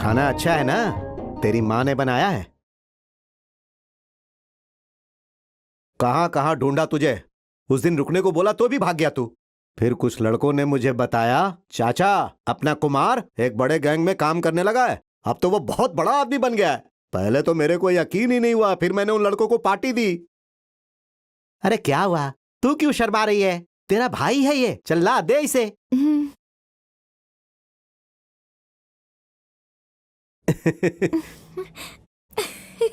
खाना अच्छा है ना? तेरी माँ ने बनाया है? कहाँ कहाँ ढूंढा तुझे? उस दिन रुकने को बोला तो भी भाग गया तू। फिर कुछ लड़कों ने मुझे बताया चाचा अपना कुमार एक बड़े गैंग में काम करने लगा है। अब तो वो बहुत बड़ा आदमी बन गया है। पहले तो मेरे को यकीन ही नहीं हुआ, फिर मैंने उन लड़कों को पार्टी दी। अरे क्या हुआ? तू क्यों शर्मा रही है? तेरा भाई है ये, चल ला दे इसे।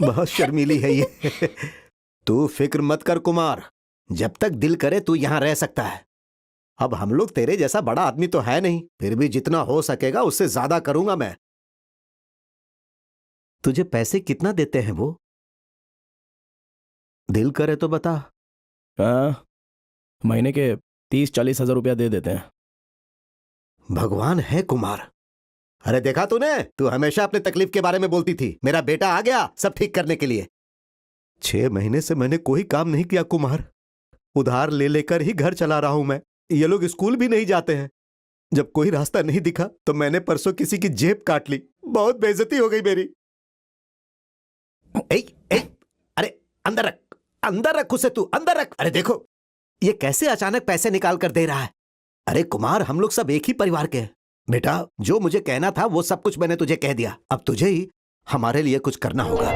बहुत शर्मीली है ये। तू फिक्र मत कर कुमार, जब तक दिल करे तू यहां रह सकता है। अब हम लोग तेरे जैसा बड़ा आदमी तो है नहीं, फिर भी जितना हो सकेगा उससे ज्यादा करूंगा मैं। तुझे पैसे कितना देते हैं वो? दिल करे तो बता। हाँ, महीने के 30-40 हजार रुपया दे देते हैं। भगवान है कुमार। अरे देखा तूने, तू हमेशा अपने तकलीफ के बारे में बोलती थी। मेरा बेटा आ गया सब ठीक करने के लिए। 6 महीने से मैंने कोई काम नहीं किया कुमार। उधार ले लेकर ही घर चला रहा हूं मैं। ये लोग स्कूल भी नहीं जाते हैं। जब कोई रास्ता नहीं दिखा तो मैंने परसों किसी की जेब काट ली। बहुत बेइज्जती हो गई मेरी। ए, ए, अरे अंदर रख उसे, तू अंदर रख। अरे देखो ये कैसे अचानक पैसे निकाल कर दे रहा है। अरे कुमार, हम लोग सब एक ही परिवार के हैं। बेटा जो मुझे कहना था वो सब कुछ मैंने तुझे कह दिया। अब तुझे ही हमारे लिए कुछ करना होगा।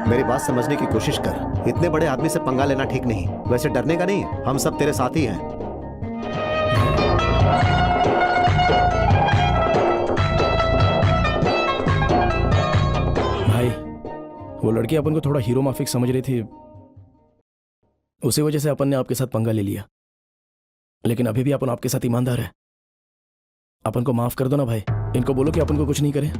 मेरी बात समझने की कोशिश कर। इतने बड़े आदमी से पंगा लेना ठीक नहीं। वैसे डरने का नहीं, हम सब तेरे साथ ही हैं। भाई, वो लड़की अपन को थोड़ा हीरो माफिक समझ रही थी, उसी वजह से अपन ने आपके साथ पंगा ले लिया। लेकिन अभी भी अपन आपके साथ ईमानदार है। अपन को माफ कर दो ना भाई। इनको बोलो कि अपन को कुछ नहीं करे।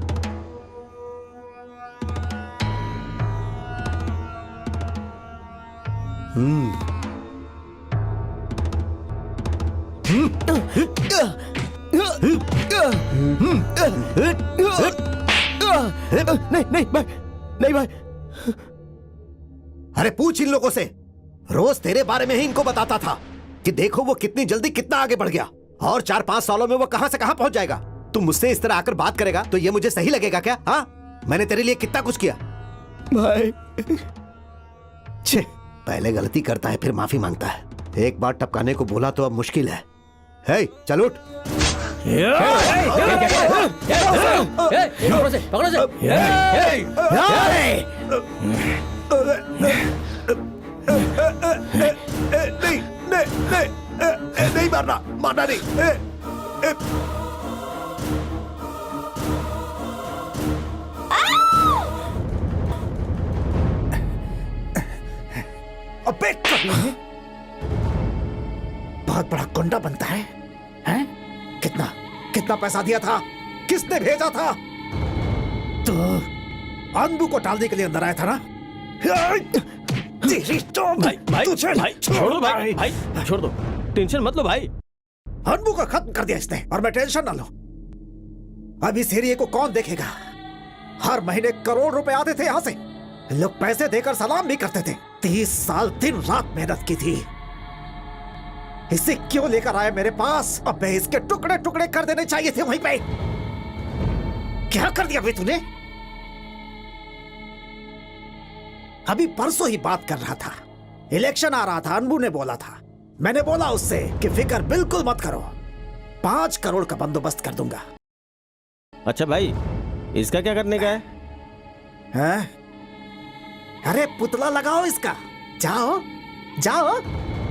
नहीं भाई, नहीं भाई। अरे पूछ इन लोगों से। रोज तेरे बारे में ही इनको बताता था कि देखो वो कितनी जल्दी कितना आगे बढ़ गया, और 4-5 सालों में वो कहां से कहां पहुंच जाएगा। तू मुझसे इस तरह आकर बात करेगा तो ये मुझे सही लगेगा क्या? हाँ, मैंने तेरे लिए कितना कुछ किया भाई। छे, पहले गलती करता है फिर माफी मांगता है। एक बार टपकाने को बोला तो अब मुश्किल है। हे, चल उठ। नहीं मारना नहीं। अबे बहुत बड़ा गुंडा बनता है, हैं? कितना पैसा दिया था? किसने भेजा था? तो अनबू को डालने के लिए अंदर आया था ना? भाई छोड़ दो भाई, छोड़ दो। टेंशन मत लो भाई। अनबू को खत्म कर दिया इसने, और मैं टेंशन ना लो। अब इस एरिया को कौन देखेगा? हर महीने करोड़ रुपए आते थे यहाँ से। लोग पैसे देकर सलाम भी करते थे। 30 साल दिन रात मेहनत की थी। इसे क्यों लेकर आया मेरे पास? अबे इसके टुकड़े टुकड़े कर देने चाहिए थे वहीं पे। क्या कर दिया भाई तूने? अभी परसों ही बात कर रहा था, इलेक्शन आ रहा था, अनबू ने बोला था। मैंने बोला उससे कि फिक्र बिल्कुल मत करो, 5 करोड़ का बंदोबस्त कर दूंगा। अच्छा भाई, इसका क्या करने का है? हैं? अरे पुतला लगाओ इसका। जाओ जाओ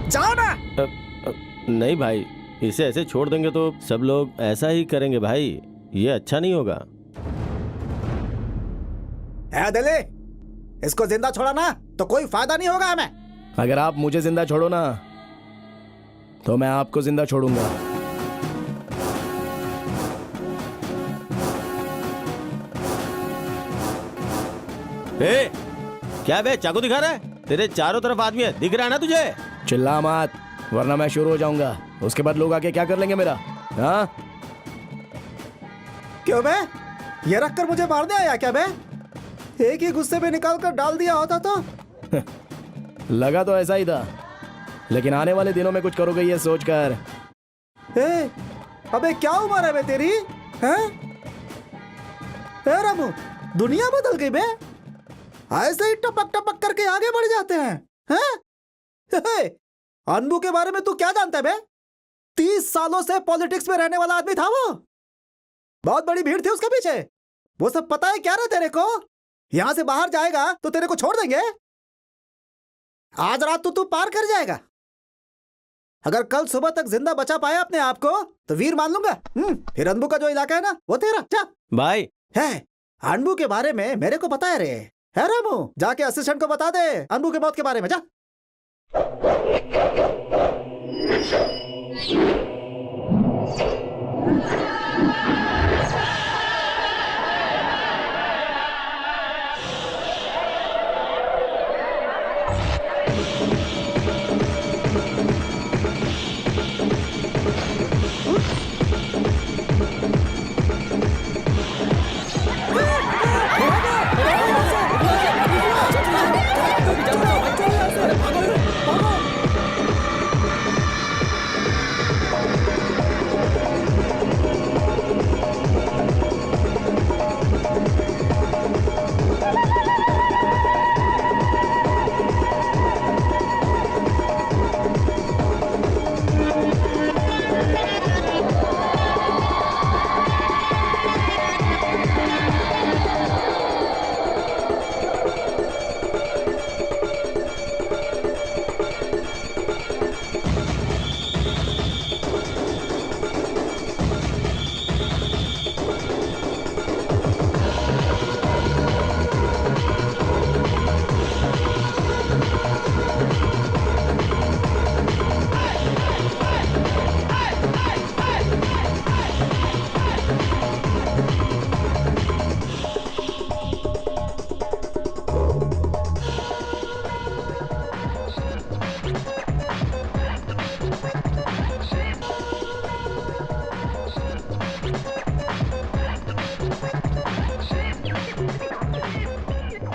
जाओ ना। नहीं भाई, इसे ऐसे छोड़ देंगे तो सब लोग ऐसा ही करेंगे भाई। ये अच्छा नहीं होगा। दिले, इसको जिंदा छोड़ा ना तो कोई फायदा नहीं होगा हमें। अगर आप मुझे जिंदा छोड़ो ना तो मैं आपको जिंदा छोड़ूंगा। ए, क्या बे चाकू दिखा रहा है? तेरे चारों तरफ आदमी है, दिख रहा है ना तुझे? चिल्ला मत, वरना मैं शुरू हो जाऊंगा। उसके बाद लोग आके क्या कर लेंगे मेरा? हाँ? क्यों बे? ये रख कर मुझे मारने आया क्या बे? एक ही गुस्से में निकाल कर डाल दिया होता तो। लगा तो ऐसा ही था, लेकिन आने वाले दिनों में कुछ करोगे ये सोचकर। ए, अबे क्या उम्र है बे तेरी? हैं? ए रामू, दुनिया बदल गई बे। ऐसे ही टपक टपक करके आगे बढ़ जाते हैं। हैं? हे, अनबू के बारे में तू क्या जानता है बे? 30 सालों से पॉलिटिक्स में रहने वाला आदमी था वो। बहुत बड़ी भीड़ थी उसके पीछे। वो सब पता है क्या ना तेरे को? यहां से बाहर जाएगा तो तेरे को छोड़ देंगे। आज रात तू पार कर जाएगा। अगर कल सुबह तक जिंदा बचा पाया अपने आप को तो वीर मान लूंगा। फिर अनबू का जो इलाका है ना वो तेरा। जा। भाई है, अनबू के बारे में मेरे को पता है रे। है रामू, जाके असिस्टेंट को बता दे अनबू के मौत के बारे में। जा।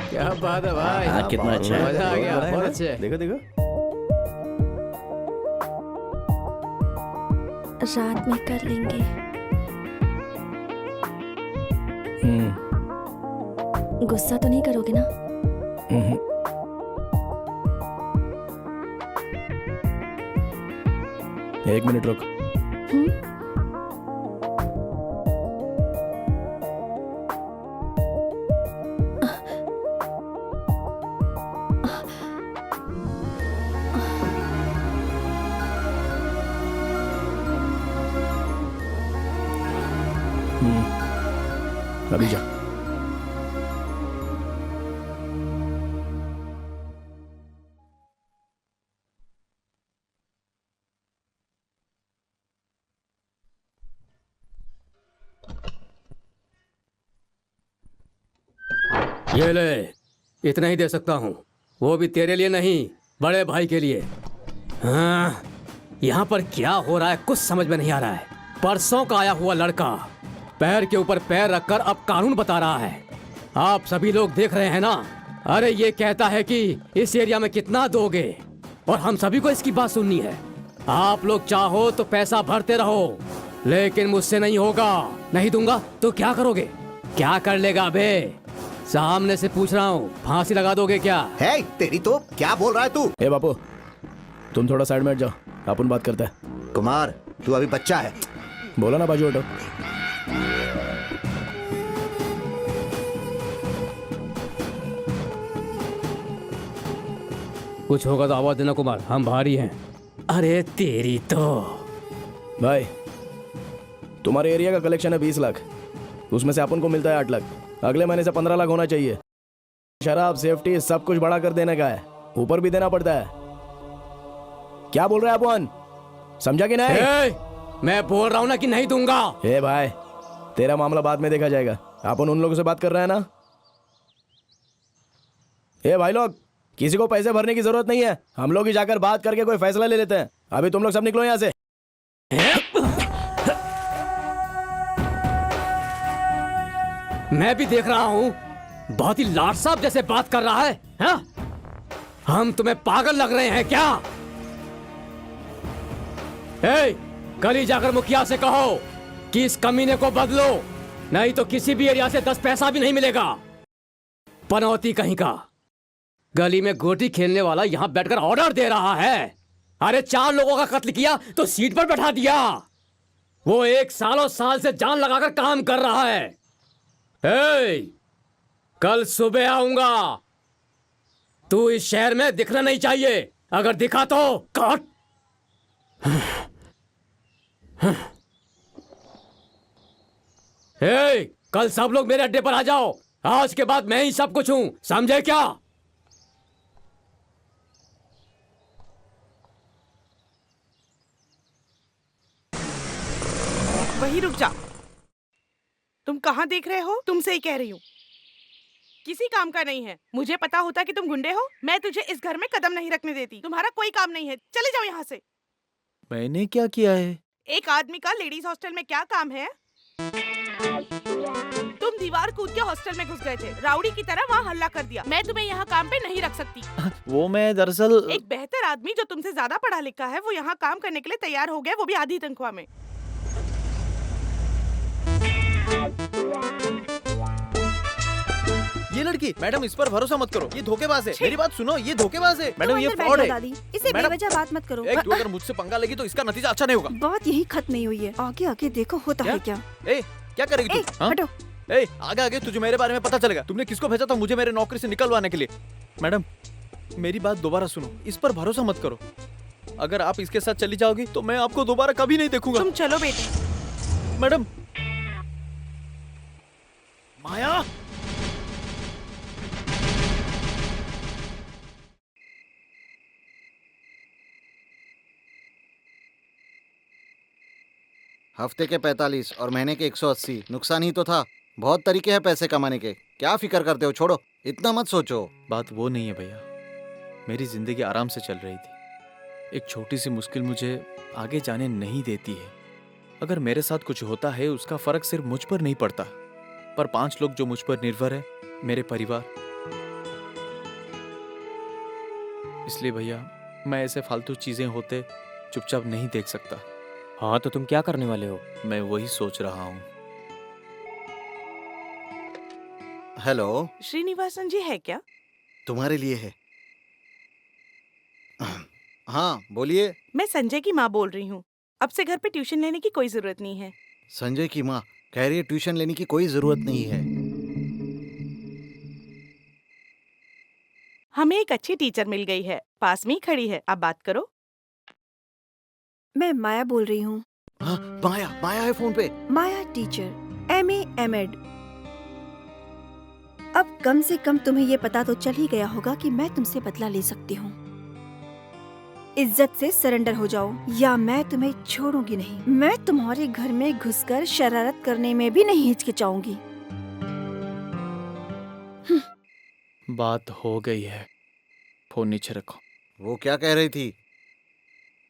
क्या बात है भाई। आज कितना अच्छा है। मजा आ गया, बहुत अच्छे। देखो देखो। रात में कर लेंगे। गुस्सा तो नहीं करोगे ना? एक मिनट रुक। अभी जा। ये ले, इतना ही दे सकता हूँ, वो भी तेरे लिए नहीं, बड़े भाई के लिए। हाँ, यहाँ पर क्या हो रहा है कुछ समझ में नहीं आ रहा है। परसों का आया हुआ लड़का पैर के ऊपर पैर रखकर अब कानून बता रहा है। आप सभी लोग देख रहे हैं ना। अरे ये कहता है कि इस एरिया में कितना दोगे और हम सभी को इसकी बात सुननी है। आप लोग चाहो तो पैसा भरते रहो, लेकिन मुझसे नहीं होगा। नहीं दूंगा तो क्या करोगे? क्या कर लेगा बे? सामने से पूछ रहा हूँ, फांसी लगा दोगे क्या? है तेरी तो क्या बोल रहा है तू? ए बापू, तुम थोड़ा साइड में हट जाओ, अपन बात करते हैं। कुमार, तू अभी बच्चा है। बोला ना बाजू हटो। कुछ होगा तो आवाज देना कुमार, हम भारी हैं। अरे तेरी तो। भाई, तुम्हारे एरिया का कलेक्शन है 20 लाख, उसमें से अपन को मिलता है 8 लाख। अगले महीने से 15 लाख होना चाहिए। शराब, सेफ्टी सब कुछ बढ़ा कर देने का है, ऊपर भी देना पड़ता है। क्या बोल रहे हैं अपन? समझा कि नहीं? मैं बोल रहा हूँ ना कि नहीं दूंगा। ए भाई, तेरा मामला बाद में देखा जाएगा। अपन उन लोगों से बात कर रहे हैं ना। ए भाई लोग, किसी को पैसे भरने की जरूरत नहीं है, हम लोग ही जाकर बात करके कोई फैसला ले लेते हैं। अभी तुम लोग सब निकलो यहाँ से। मैं भी देख रहा हूँ, बहुत ही लाट साहब जैसे बात कर रहा है, हाँ? हम तुम्हें पागल लग रहे हैं क्या? कल ही जाकर मुखिया से कहो कि इस कमीने को बदलो, नहीं तो किसी भी एरिया से 10 पैसा भी नहीं मिलेगा। पनौती कहीं का। गली में गोटी खेलने वाला यहाँ बैठकर ऑर्डर दे रहा है। अरे 4 लोगों का कत्ल किया तो सीट पर बैठा दिया। वो 1 सालों साल से जान लगाकर काम कर रहा है। कल सुबह आऊंगा। तू इस शहर में दिखना नहीं चाहिए, अगर दिखा तो काट। कल सब लोग मेरे अड्डे पर आ जाओ। आज के बाद मैं ही सब कुछ हूं, समझे क्या? वहीं रुक जा। तुम कहाँ देख रहे हो? तुमसे ही कह रही हूँ, किसी काम का नहीं है। मुझे पता होता कि तुम गुंडे हो, मैं तुझे इस घर में कदम नहीं रखने देती। तुम्हारा कोई काम नहीं है, चले जाओ यहाँ से। मैंने क्या किया है? एक आदमी का लेडीज हॉस्टल में क्या काम है? तुम दीवार कूद के हॉस्टल में घुस गए थे, राउडी की तरह वहाँ हल्ला कर दिया। मैं तुम्हें यहाँ काम पे नहीं रख सकती। वो मैं दरअसल एक बेहतर आदमी जो तुमसे ज्यादा पढ़ा लिखा है, वो यहाँ काम करने के लिए तैयार हो गया, वो भी आधी तनख्वाह में। ये लड़की, मैडम इस पर भरोसा मत करो, ये धोखेबाज है। मेरी बात सुनो, ये धोखेबाज है मैडम, ये फ्रॉड है। दादी, इसे मैडम, बेवजह बात मत करो। तू अगर मुझसे पंगा लेगी तो इसका नतीजा अच्छा नहीं होगा। बात यही खत्म नहीं हुई है, आगे आगे देखो होता है क्या। क्या करेगी तू? हाँ? हटो। आगे आगे तुझे मेरे बारे में पता चलेगा। तुमने किसको भेजा था मुझे मेरे नौकरी से निकलवाने के लिए? मैडम मेरी बात दोबारा सुनो, इस पर भरोसा मत करो। अगर आप इसके साथ चली जाओगी तो मैं आपको दोबारा कभी नहीं देखूंगा। तुम चलो बेटी। मैडम। माया, हफ्ते के 45 और महीने के 180। नुकसान ही तो था। बहुत तरीके हैं पैसे कमाने के, क्या फिक्र करते हो? छोड़ो, इतना मत सोचो। बात वो नहीं है भैया, मेरी जिंदगी आराम से चल रही थी। एक छोटी सी मुश्किल मुझे आगे जाने नहीं देती है। अगर मेरे साथ कुछ होता है उसका फर्क सिर्फ मुझ पर नहीं पड़ता, पर 5 लोग जो मुझ पर निर्भर है, मेरे परिवार। इसलिए भैया मैं ऐसे फालतू चीजें होते चुपचाप नहीं देख सकता। हाँ तो तुम क्या करने वाले हो? मैं वही सोच रहा हूँ। हेलो, श्रीनिवासन जी है क्या? तुम्हारे लिए है। हाँ बोलिए। मैं संजय की माँ बोल रही हूँ। अब से घर पे ट्यूशन लेने की कोई जरूरत नहीं है। संजय की माँ कह रही है ट्यूशन लेने की कोई जरूरत नहीं है। हमें एक अच्छी टीचर मिल गई है, पास में ही खड़ी है, आप बात करो। मैं माया बोल रही हूँ। हाँ, माया, माया है फोन पे। माया टीचर, MA M.Ed। अब कम से कम तुम्हें ये पता तो चल ही गया होगा कि मैं तुमसे बदला ले सकती हूँ। इज्जत से सरेंडर हो जाओ या मैं तुम्हें छोड़ूंगी नहीं। मैं तुम्हारे घर में घुसकर शरारत करने में भी नहीं हिचकिचाऊंगी। बात हो गई है, फोन नीचे रखो। वो क्या कह रही थी?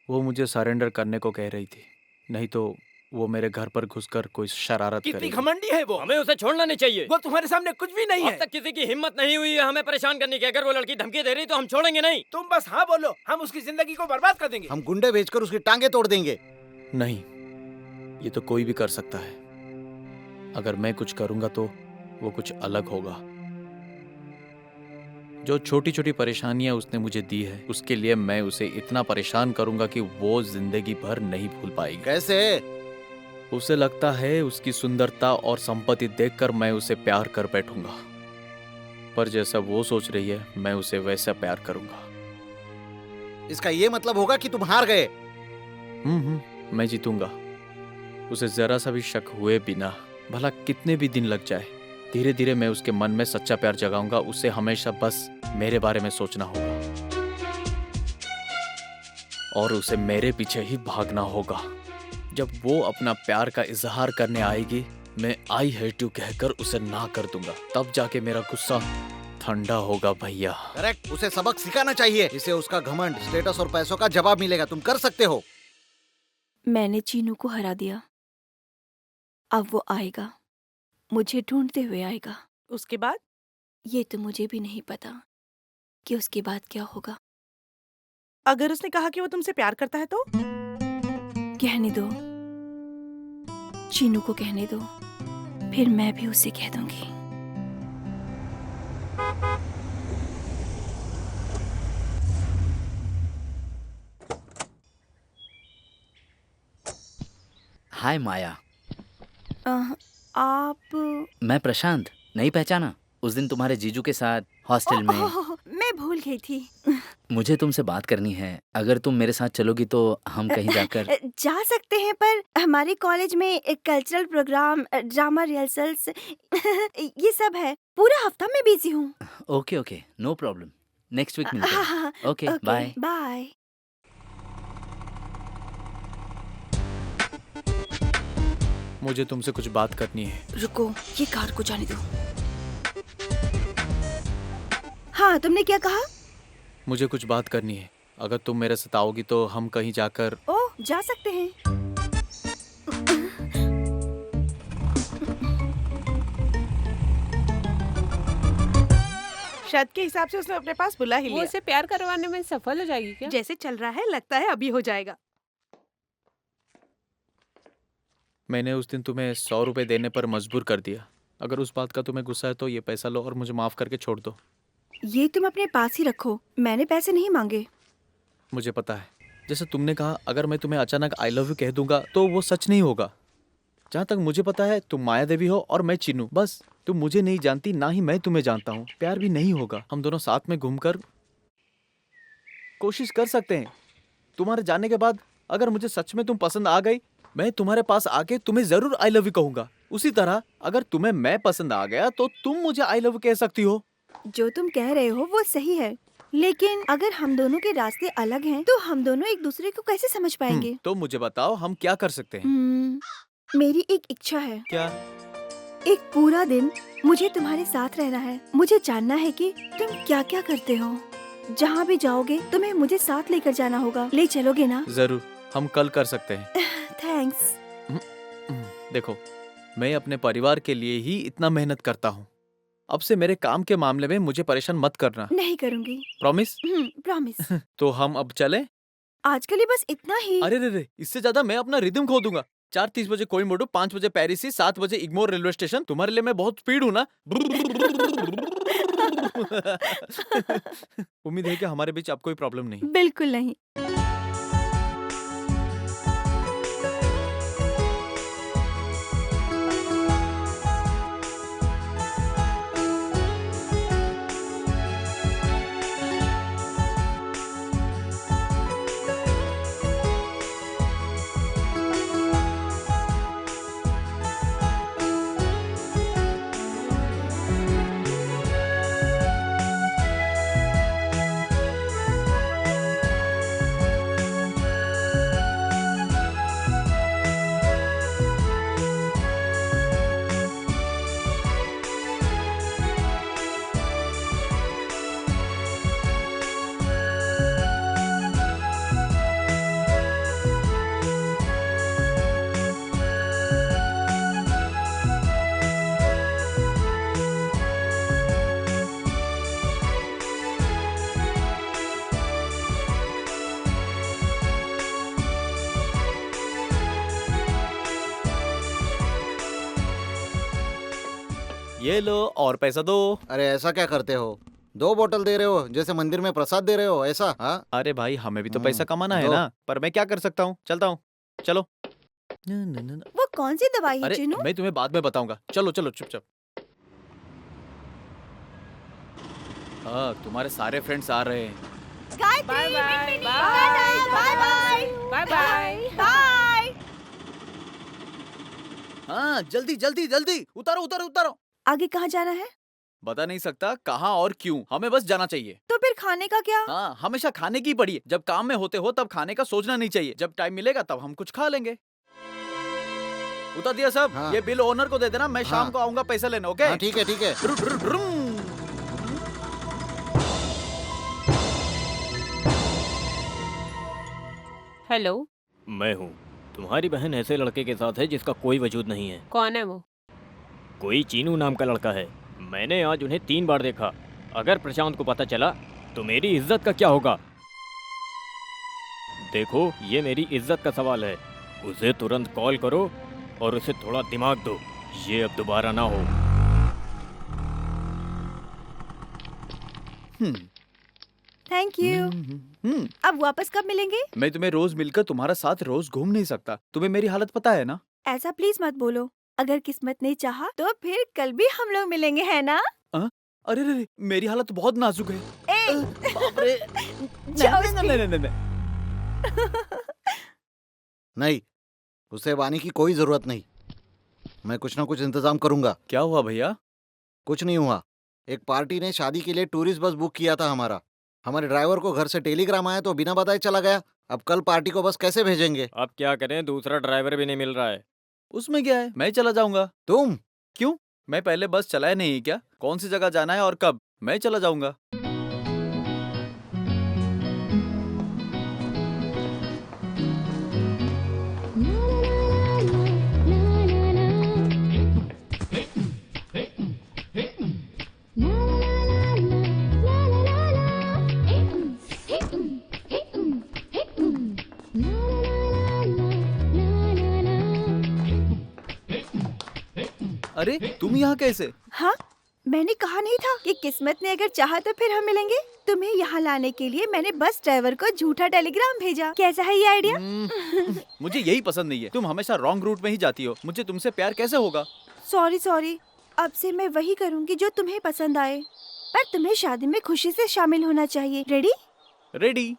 वो मुझे सरेंडर करने को कह रही थी, नहीं तो वो मेरे घर पर घुसकर कोई शरारत कितनी करेगी। घमंडी है वो, हमें उसे छोड़ना नहीं चाहिए। वो तुम्हारे सामने कुछ भी नहीं है। अब तक किसी की हिम्मत नहीं हुई है हमें परेशान करने की। अगर वो लड़की धमकी दे रही तो हम छोड़ेंगे नहीं। तुम बस हाँ बोलो, हम उसकी जिंदगी को बर्बाद कर देंगे। हम गुंडे भेजकर उसकी टांगे तोड़ देंगे। नहीं, ये तो कोई भी कर सकता है। अगर मैं कुछ करूंगा तो वो कुछ अलग होगा। जो छोटी छोटी परेशानियां उसने मुझे दी है, उसके लिए मैं उसे इतना परेशान करूंगा कि वो जिंदगी भर नहीं भूल पाएगी। कैसे? उसे लगता है उसकी सुंदरता और संपत्ति देखकर मैं उसे प्यार कर बैठूंगा, पर जैसा वो सोच रही है मैं उसे वैसा प्यार करूंगा। इसका ये मतलब होगा कि तुम हार गए। मैं जीतूंगा। उसे जरा सा भी शक हुए बिना, भला कितने भी दिन लग जाए, धीरे धीरे मैं उसके मन में सच्चा प्यार जगाऊंगा। उसे हमेशा बस मेरे बारे में सोचना होगा और उसे मेरे पीछे ही भागना होगा। जब वो अपना प्यार का इजहार करने आएगी, मैं आई हेट यू कहकर उसे ना कर दूंगा। तब जाके मेरा गुस्सा ठंडा होगा भैया। करेक्ट, उसे सबक सिखाना चाहिए। इसे उसका घमंड, स्टेटस और पैसों का जवाब मिलेगा। तुम कर सकते हो। मैंने चीनू को हरा दिया, अब वो आएगा। मुझे ढूंढते हुए आएगा। उसके बाद? ये तो मुझे भी नहीं पता कि उसके बाद क्या होगा। अगर उसने कहा कि वो तुमसे प्यार करता है तो? कहने दो, चीनू को कहने दो, फिर मैं भी उसे कह दूंगी। हाय माया। आप? मैं प्रशांत, नहीं पहचाना? उस दिन तुम्हारे जीजू के साथ हॉस्टल में। मैं भूल गई थी। मुझे तुमसे बात करनी है। अगर तुम मेरे साथ चलोगी तो हम कहीं जाकर जा सकते हैं, पर हमारे कॉलेज में एक कल्चरल प्रोग्राम, ड्रामा रिहर्सल्स ये सब है। पूरा हफ्ता मैं बिजी हूँ। Okay okay, no problem. Next week मिलते हैं। Okay, bye bye. मुझे तुमसे कुछ बात करनी है। रुको, ये कार को जाने दो। हाँ, तुमने क्या कहा? मुझे कुछ बात करनी है। अगर तुम मेरे साथ आओगी तो हम कहीं जाकर। ओह, जा सकते हैं। शर्त के हिसाब से उसने अपने पास बुला ही वो लिया। उसे प्यार करवाने में सफल हो जाएगी क्या? जैसे चल रहा है लगता है अभी हो जाएगा। मैंने उस दिन तुम्हें 100 रुपए देने पर मजबूर कर दिया। अगर उस बात का तुम्हें गुस्सा है तो ये पैसा लो और मुझे माफ करके छोड़ दो। ये तुम अपने पास ही रखो, मैंने पैसे नहीं मांगे। मुझे पता है, जैसे तुमने कहा, अगर मैं तुम्हें अचानक आई लव यू कह दूंगा तो वो सच नहीं होगा। जहाँ तक मुझे पता है तुम माया देवी हो और मैं चिन्नू। बस तुम मुझे नहीं जानती, ना ही मैं तुम्हें जानता हूँ। प्यार भी नहीं होगा। हम दोनों साथ में घूमकर कोशिश कर सकते हैं। तुम्हारे जाने के बाद अगर मुझे सच में तुम पसंद आ गई, मैं तुम्हारे पास आके तुम्हें जरूर आई लव यू कहूंगा। उसी तरह अगर तुम्हें मैं पसंद आ गया तो तुम मुझे आई लव यू कह सकती हो। जो तुम कह रहे हो वो सही है, लेकिन अगर हम दोनों के रास्ते अलग हैं, तो हम दोनों एक दूसरे को कैसे समझ पाएंगे? तो मुझे बताओ हम क्या कर सकते हैं? मेरी एक इच्छा है। क्या? एक पूरा दिन मुझे तुम्हारे साथ रहना है। मुझे जानना है कि तुम क्या क्या करते हो। जहाँ भी जाओगे तुम्हें मुझे साथ लेकर जाना होगा। ले चलोगे ना? जरूर, हम कल कर सकते हैं। थैंक्स। देखो, मैं अपने परिवार के लिए ही इतना मेहनत करता हूँ। अब से मेरे काम के मामले में मुझे परेशान मत करना। नहीं करूँगी। प्रॉमिस? प्रॉमिस। तो हम अब चलें? आज के लिए बस इतना ही। अरे रे, इससे ज्यादा मैं अपना रिदम खो दूंगा। 4:30 बजे कोयम्बटूर, 5 बजे पेरिस, 7 बजे इग्मोर रेलवे स्टेशन। तुम्हारे लिए मैं बहुत स्पीड हूँ ना? उम्मीद है कि हमारे बीच अब कोई प्रॉब्लम नहीं। बिल्कुल नहीं। ये लो और पैसा दो। अरे ऐसा क्या करते हो? 2 बोतल दे रहे हो जैसे मंदिर में प्रसाद दे रहे हो, ऐसा? हाँ? अरे भाई, हमें भी तो पैसा कमाना है ना। पर मैं क्या कर सकता हूँ, चलता हूँ। चलो। वो कौन सी दवाई है अरे चिनू? मैं तुम्हें बाद में बताऊंगा। चलो चलो चुपचाप। हाँ, तुम्हारे सारे फ्रेंड्स आ रहे हैं। Bye bye bye bye bye bye bye. हाँ, जल्दी जल्दी जल्दी उतारो उतारो उतारो। आगे कहाँ जाना है? बता नहीं सकता कहाँ और क्यों, हमें बस जाना चाहिए। तो फिर खाने का क्या? हाँ, हमेशा खाने की पड़ी है। जब काम में होते हो तब खाने का सोचना नहीं चाहिए। जब टाइम मिलेगा तब हम कुछ खा लेंगे। उतार दिया सब। हाँ। ये बिल ओनर को दे देना, मैं शाम को आऊंगा पैसा लेने। ओके? हाँ, ठीक है ठीक है। हेलो, मैं हूँ। तुम्हारी बहन ऐसे लड़के के साथ है जिसका कोई वजूद नहीं है। कौन है वो? कोई चीनू नाम का लड़का है। मैंने आज उन्हें 3 बार देखा। अगर प्रशांत को पता चला तो मेरी इज्जत का क्या होगा? देखो, ये मेरी इज्जत का सवाल है। उसे तुरंत कॉल करो और उसे थोड़ा दिमाग दो। ये अब दोबारा ना हो। Thank you. अब वापस कब मिलेंगे? मैं तुम्हें रोज मिलकर तुम्हारा साथ रोज घूम नहीं सकता। तुम्हें मेरी हालत पता है ना? ऐसा प्लीज मत बोलो। अगर किस्मत ने चाहा तो फिर कल भी हम लोग मिलेंगे, है ना? अरे रे, मेरी हालत बहुत नाजुक है। बाप रे। जाओ नहीं। नहीं, उसे आने की कोई जरूरत नहीं। मैं कुछ ना कुछ इंतजाम करूंगा। क्या हुआ भैया? कुछ नहीं हुआ। एक पार्टी ने शादी के लिए टूरिस्ट बस बुक किया था हमारा। हमारे ड्राइवर को घर से टेलीग्राम आया तो बिना बताए चला गया। अब कल पार्टी को बस कैसे भेजेंगे? अब क्या करें, दूसरा ड्राइवर भी नहीं मिल रहा है। उसमें क्या है, मैं चला जाऊंगा। तुम? क्यों? मैं पहले बस चलाया नहीं क्या? कौन सी जगह जाना है और कब, मैं चला जाऊंगा। अरे तुम यहाँ कैसे? हाँ, मैंने कहा नहीं था कि किस्मत ने अगर चाहा तो फिर हम मिलेंगे। तुम्हें यहाँ लाने के लिए मैंने बस ड्राइवर को झूठा टेलीग्राम भेजा। कैसा है ये आइडिया? मुझे यही पसंद नहीं है। तुम हमेशा रॉन्ग रूट में ही जाती हो। मुझे तुमसे प्यार कैसे होगा? सॉरी। अब से मैं वही करूँगी जो तुम्हें पसंद आए। पर तुम्हें शादी में खुशी से शामिल होना चाहिए। रेडी? रेडी।